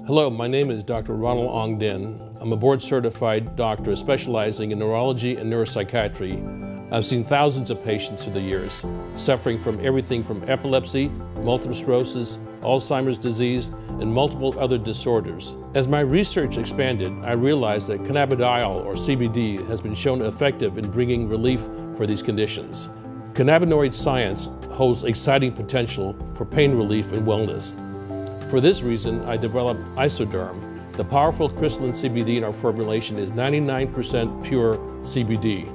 Hello, my name is Dr. Ronald Ong Din. I'm a board-certified doctor specializing in neurology and neuropsychiatry. I've seen thousands of patients through the years, suffering from everything from epilepsy, multiple sclerosis, Alzheimer's disease, and multiple other disorders. As my research expanded, I realized that cannabidiol, or CBD, has been shown effective in bringing relief for these conditions. Cannabinoid science holds exciting potential for pain relief and wellness. For this reason, I developed Isoderm. The powerful crystalline CBD in our formulation is 99% pure CBD.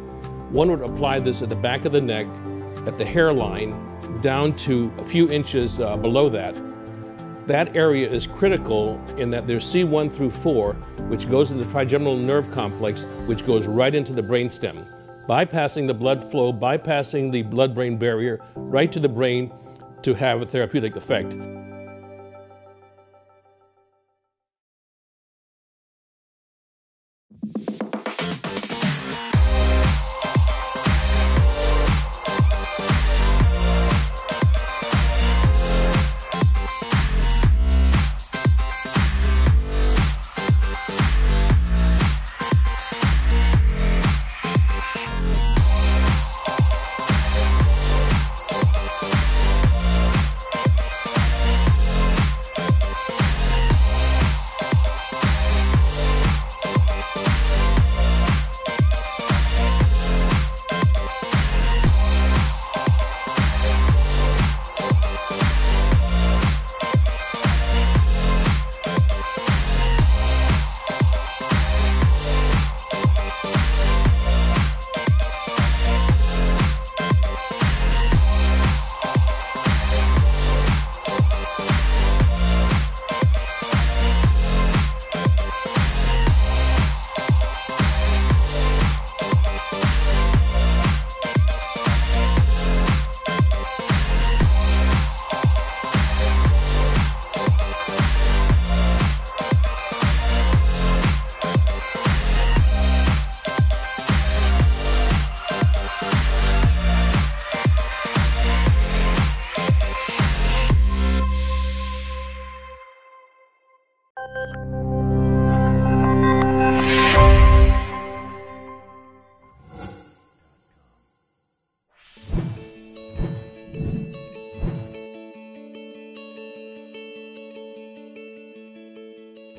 One would apply this at the back of the neck, at the hairline, down to a few inches below that. That area is critical in that there's C1 through 4, which goes into the trigeminal nerve complex, which goes right into the brainstem, bypassing the blood flow, bypassing the blood-brain barrier, right to the brain to have a therapeutic effect.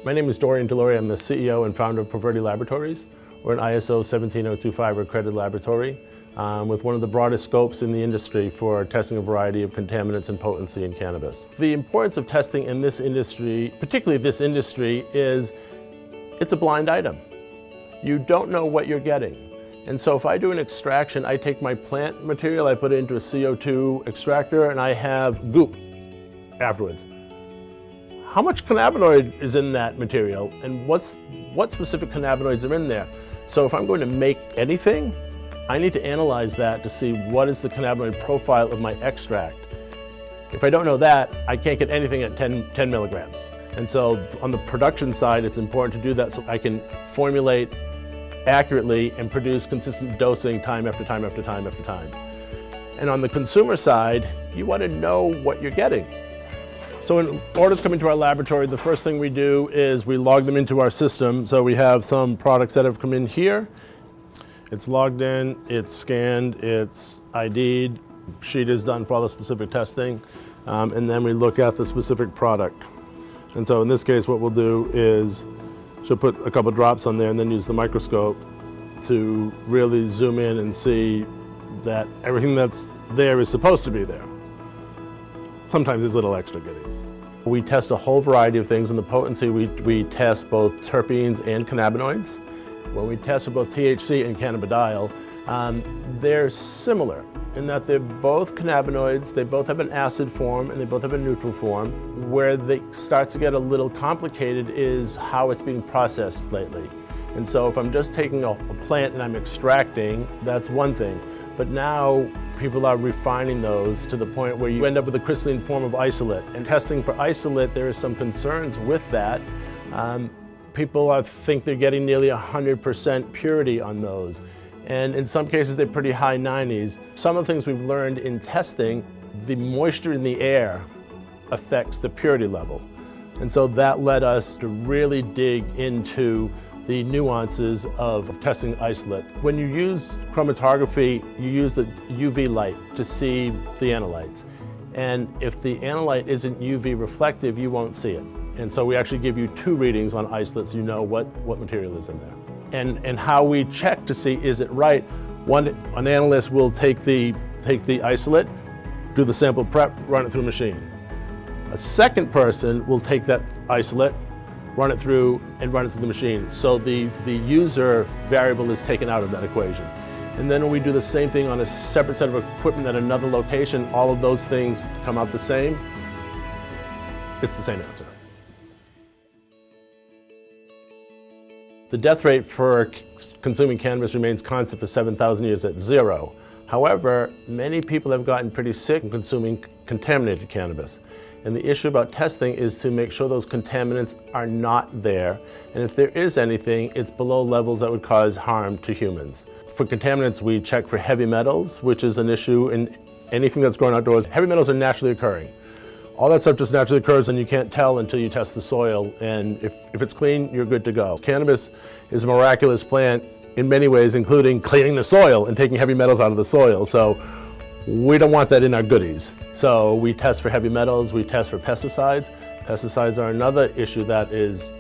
My name is Dorian Delory. I'm the CEO and founder of Proverti Laboratories. We're an ISO 17025 accredited laboratory with one of the broadest scopes in the industry for testing a variety of contaminants and potency in cannabis. The importance of testing in this industry, particularly this industry, is it's a blind item. You don't know what you're getting. And so if I do an extraction, I take my plant material, I put it into a CO2 extractor, and I have goop afterwards. How much cannabinoid is in that material, and what specific cannabinoids are in there? So if I'm going to make anything, I need to analyze that to see what is the cannabinoid profile of my extract. If I don't know that, I can't get anything at 10 milligrams. And so on the production side, it's important to do that so I can formulate accurately and produce consistent dosing time after time after time after time. And on the consumer side, you want to know what you're getting. So when orders come into our laboratory, the first thing we do is we log them into our system. So we have some products that have come in here. It's logged in, it's scanned, it's ID'd, sheet is done for all the specific testing, and then we look at the specific product. And so in this case, what we'll do is she'll put a couple drops on there and then use the microscope to really zoom in and see that everything that's there is supposed to be there. Sometimes there's little extra goodies. We test a whole variety of things. In the potency, we test both terpenes and cannabinoids. When we test for both THC and cannabidiol, they're similar in that they're both cannabinoids, they both have an acid form, and they both have a neutral form. Where they start to get a little complicated is how it's being processed lately. And so if I'm just taking a plant and I'm extracting, that's one thing. But now people are refining those to the point where you end up with a crystalline form of isolate. And testing for isolate, there are some concerns with that. People think they're getting nearly 100% purity on those. And in some cases, they're pretty high 90s. Some of the things we've learned in testing, the moisture in the air affects the purity level. And so that led us to really dig into the nuances of testing isolate. When you use chromatography, you use the UV light to see the analytes. And if the analyte isn't UV reflective, you won't see it. And so we actually give you 2 readings on isolate so you know what material is in there. And how we check to see is it right, an analyst will take the isolate, do the sample prep, run it through a machine. A second person will take that isolate, run it through the machine. So the user variable is taken out of that equation. And then when we do the same thing on a separate set of equipment at another location, all of those things come out the same. It's the same answer. The death rate for consuming cannabis remains constant for 7,000 years at 0. However, many people have gotten pretty sick from consuming contaminated cannabis. And the issue about testing is to make sure those contaminants are not there. And if there is anything, it's below levels that would cause harm to humans. For contaminants, we check for heavy metals, which is an issue in anything that's grown outdoors. Heavy metals are naturally occurring. All that stuff just naturally occurs and you can't tell until you test the soil. And if it's clean, you're good to go. Cannabis is a miraculous plant in many ways, including cleaning the soil and taking heavy metals out of the soil. So we don't want that in our goodies. So we test for heavy metals, we test for pesticides. Pesticides are another issue that is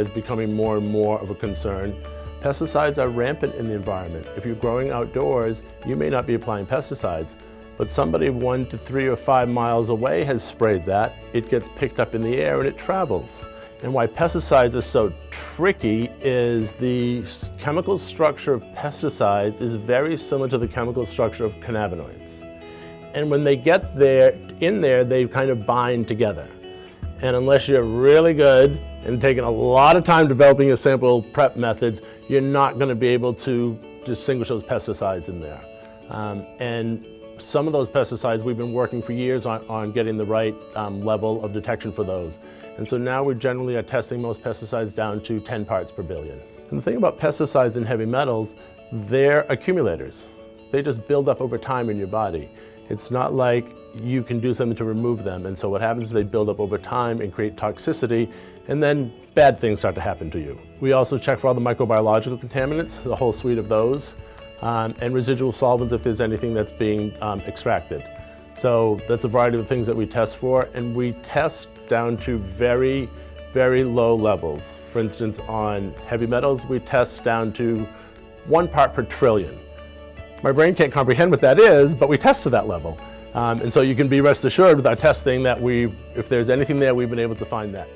becoming more and more of a concern. Pesticides are rampant in the environment. If you're growing outdoors, you may not be applying pesticides, but somebody 1 to 3 or 5 miles away has sprayed that. It gets picked up in the air and it travels. And why pesticides are so tricky is the chemical structure of pesticides is very similar to the chemical structure of cannabinoids. And when they get in there, they kind of bind together. And unless you're really good and taking a lot of time developing your sample prep methods, you're not going to be able to distinguish those pesticides in there. And some of those pesticides, we've been working for years on getting the right level of detection for those. And so now we generally are testing most pesticides down to 10 parts per billion. And the thing about pesticides and heavy metals, they're accumulators. They just build up over time in your body. It's not like you can do something to remove them. And so what happens is they build up over time and create toxicity, and then bad things start to happen to you. We also check for all the microbiological contaminants, the whole suite of those, and residual solvents if there's anything that's being extracted. So that's a variety of things that we test for, and we test down to very, very low levels. For instance, on heavy metals, we test down to 1 part per trillion. My brain can't comprehend what that is, but we test to that level. And so you can be rest assured with our testing that if there's anything there, we've been able to find that.